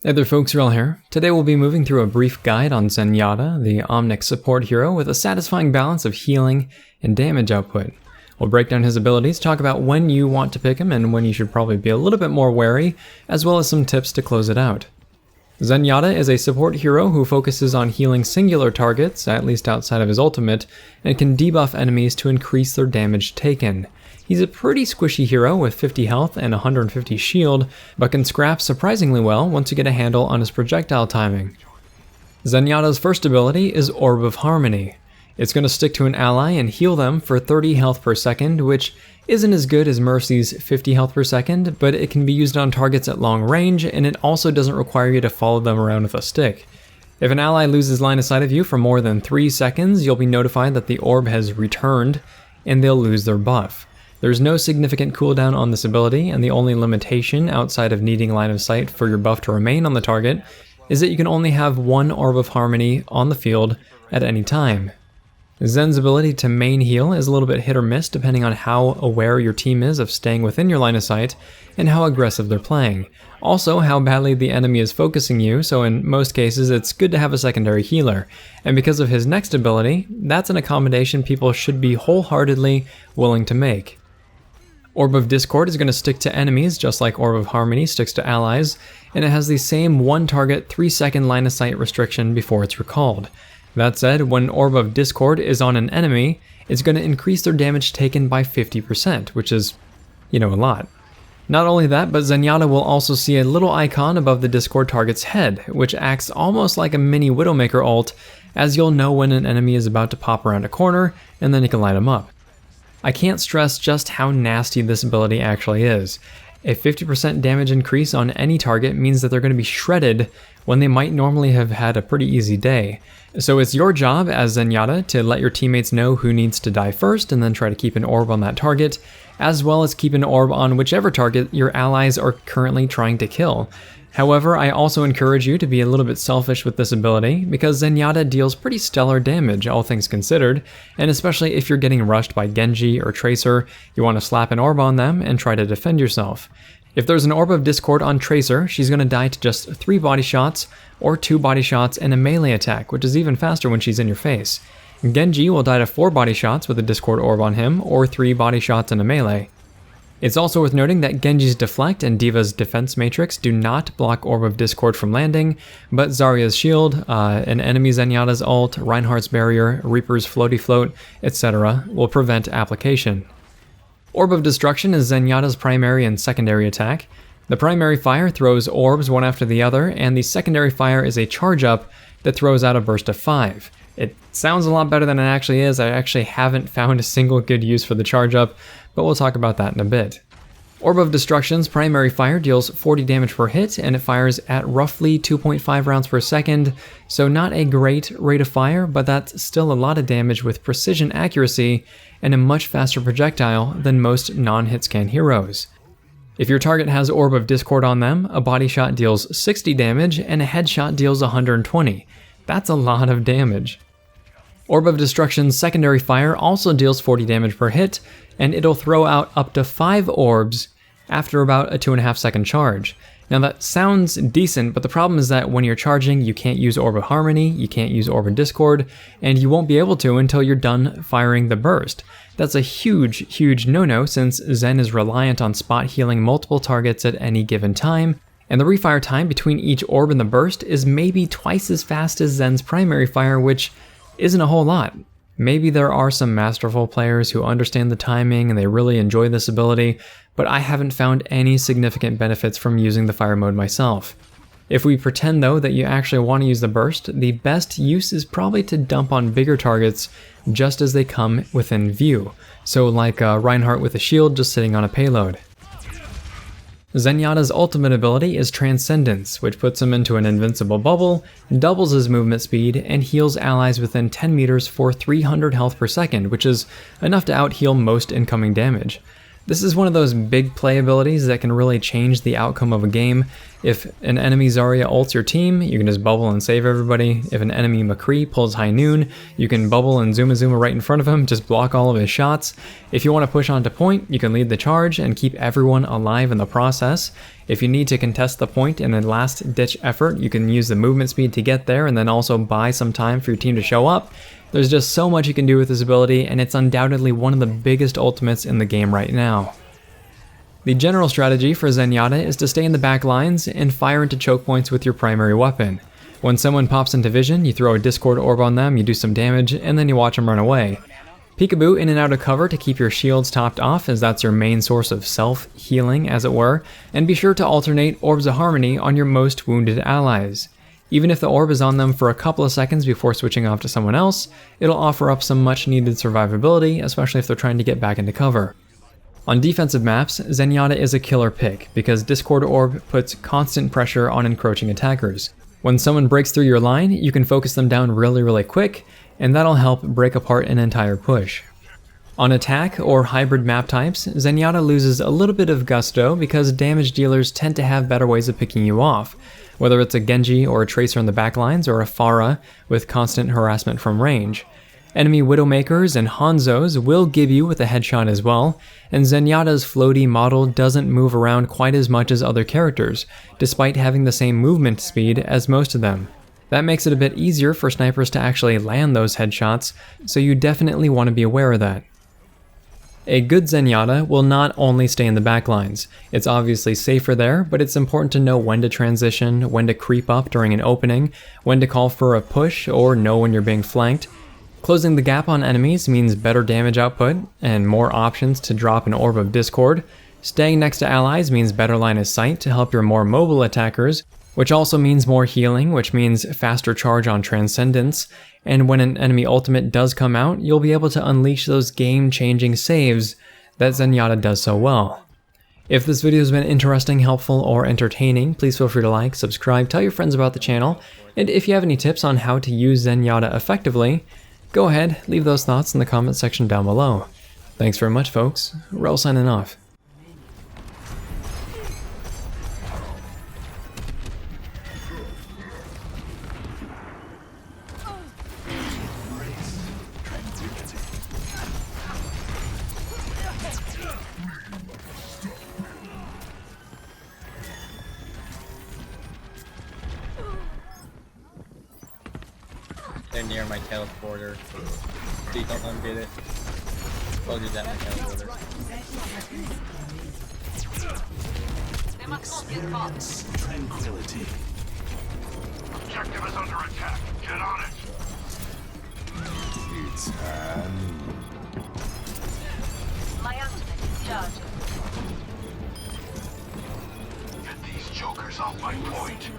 Hey there folks, Wrel here. Today we'll be moving through a brief guide on ZENYATTA, the omnic support hero with a satisfying balance of healing and damage output. We'll break down his abilities, talk about when you want to pick him and when you should probably be a little bit more wary, as well as some tips to close it out. ZENYATTA is a support hero who focuses on healing singular targets, at least outside of his ultimate, and can debuff enemies to increase their damage taken. He's a pretty squishy hero with 50 health and 150 shield, but can scrap surprisingly well once you get a handle on his projectile timing. ZENYATTA's first ability is Orb of Harmony. It's going to stick to an ally and heal them for 30 health per second, which isn't as good as Mercy's 50 health per second, but it can be used on targets at long range, and it also doesn't require you to follow them around with a stick. If an ally loses line of sight of you for more than 3 seconds, you'll be notified that the orb has returned, and they'll lose their buff. There's no significant cooldown on this ability, and the only limitation outside of needing line of sight for your buff to remain on the target is that you can only have one Orb of Harmony on the field at any time. Zen's ability to main heal is a little bit hit or miss depending on how aware your team is of staying within your line of sight and how aggressive they're playing. Also, how badly the enemy is focusing you, so in most cases it's good to have a secondary healer. And because of his next ability, that's an accommodation people should be wholeheartedly willing to make. Orb of Discord is going to stick to enemies just like Orb of Harmony sticks to allies, and it has the same 1 target 3 second line of sight restriction before it's recalled. That said, when Orb of Discord is on an enemy, it's going to increase their damage taken by 50%, which is, a lot. Not only that, but ZENYATTA will also see a little icon above the Discord target's head, which acts almost like a mini Widowmaker ult, as you'll know when an enemy is about to pop around a corner, and then you can light them up. I can't stress just how nasty this ability actually is. A 50% damage increase on any target means that they're going to be shredded when they might normally have had a pretty easy day. So it's your job as ZENYATTA to let your teammates know who needs to die first and then try to keep an orb on that target, as well as keep an orb on whichever target your allies are currently trying to kill. However, I also encourage you to be a little bit selfish with this ability, because ZENYATTA deals pretty stellar damage, all things considered, and especially if you're getting rushed by Genji or Tracer, you want to slap an orb on them and try to defend yourself. If there's an Orb of Discord on Tracer, she's going to die to just 3 body shots, or 2 body shots and a melee attack, which is even faster when she's in your face. Genji will die to 4 body shots with a Discord orb on him, or 3 body shots and a melee. It's also worth noting that Genji's Deflect and D.Va's Defense Matrix do not block Orb of Discord from landing, but Zarya's Shield, an enemy ZENYATTA's ult, Reinhardt's Barrier, Reaper's Floaty Float, etc. will prevent application. Orb of Destruction is ZENYATTA's primary and secondary attack. The primary fire throws orbs one after the other, and the secondary fire is a charge up that throws out a burst of 5. It sounds a lot better than it actually is. I actually haven't found a single good use for the charge up, but we'll talk about that in a bit. Orb of Destruction's primary fire deals 40 damage per hit, and it fires at roughly 2.5 rounds per second, so not a great rate of fire, but that's still a lot of damage with precision accuracy and a much faster projectile than most non-hit scan heroes. If your target has Orb of Discord on them, a body shot deals 60 damage and a headshot deals 120. That's a lot of damage. Orb of Destruction's secondary fire also deals 40 damage per hit, and it'll throw out up to 5 orbs after about a 2.5 second charge. Now that sounds decent, but the problem is that when you're charging, you can't use Orb of Harmony, you can't use Orb of Discord, and you won't be able to until you're done firing the burst. That's a huge no-no, since Zen is reliant on spot healing multiple targets at any given time, and the refire time between each orb and the burst is maybe twice as fast as Zen's primary fire, which isn't a whole lot. Maybe there are some masterful players who understand the timing and they really enjoy this ability, but I haven't found any significant benefits from using the fire mode myself. If we pretend though that you actually want to use the burst, the best use is probably to dump on bigger targets just as they come within view. So like Reinhardt with a shield just sitting on a payload. ZENYATTA's ultimate ability is Transcendence, which puts him into an invincible bubble, doubles his movement speed, and heals allies within 10 meters for 300 health per second, which is enough to out-heal most incoming damage. This is one of those big play abilities that can really change the outcome of a game. If an enemy Zarya ults your team, you can just bubble and save everybody. If an enemy McCree pulls High Noon, you can bubble and Zuma right in front of him, just block all of his shots. If you want to push onto point, you can lead the charge and keep everyone alive in the process. If you need to contest the point in a last ditch effort, you can use the movement speed to get there and then also buy some time for your team to show up. There's just so much you can do with this ability, and it's undoubtedly one of the biggest ultimates in the game right now. The general strategy for Zenyatta is to stay in the back lines and fire into choke points with your primary weapon. When someone pops into vision, you throw a Discord orb on them, you do some damage, and then you watch them run away. Peekaboo in and out of cover to keep your shields topped off, as that's your main source of self-healing, as it were, and be sure to alternate Orbs of Harmony on your most wounded allies. Even if the orb is on them for a couple of seconds before switching off to someone else, it'll offer up some much needed survivability, especially if they're trying to get back into cover. On defensive maps, Zenyatta is a killer pick because Discord Orb puts constant pressure on encroaching attackers. When someone breaks through your line, you can focus them down really quick, and that'll help break apart an entire push. On attack or hybrid map types, Zenyatta loses a little bit of gusto because damage dealers tend to have better ways of picking you off, whether it's a Genji or a Tracer in the backlines or a Pharah with constant harassment from range. Enemy Widowmakers and Hanzos will give you with a headshot as well, and Zenyatta's floaty model doesn't move around quite as much as other characters, despite having the same movement speed as most of them. That makes it a bit easier for snipers to actually land those headshots, so you definitely want to be aware of that. A good Zenyatta will not only stay in the backlines. It's obviously safer there, but it's important to know when to transition, when to creep up during an opening, when to call for a push, or know when you're being flanked. Closing the gap on enemies means better damage output and more options to drop an Orb of Discord. Staying next to allies means better line of sight to help your more mobile attackers, which also means more healing, which means faster charge on Transcendence, and when an enemy ultimate does come out, you'll be able to unleash those game-changing saves that Zenyatta does so well. If this video has been interesting, helpful, or entertaining, please feel free to like, subscribe, tell your friends about the channel, and if you have any tips on how to use Zenyatta effectively, go ahead, leave those thoughts in the comment section down below. Thanks very much, folks. Wrel signing off. They're near my teleporter. Please don't let them get it. I'll do that my teleporter. Tranquility. Objective is under attack. Get on it. It's My ultimate is charged. Get these jokers off my point.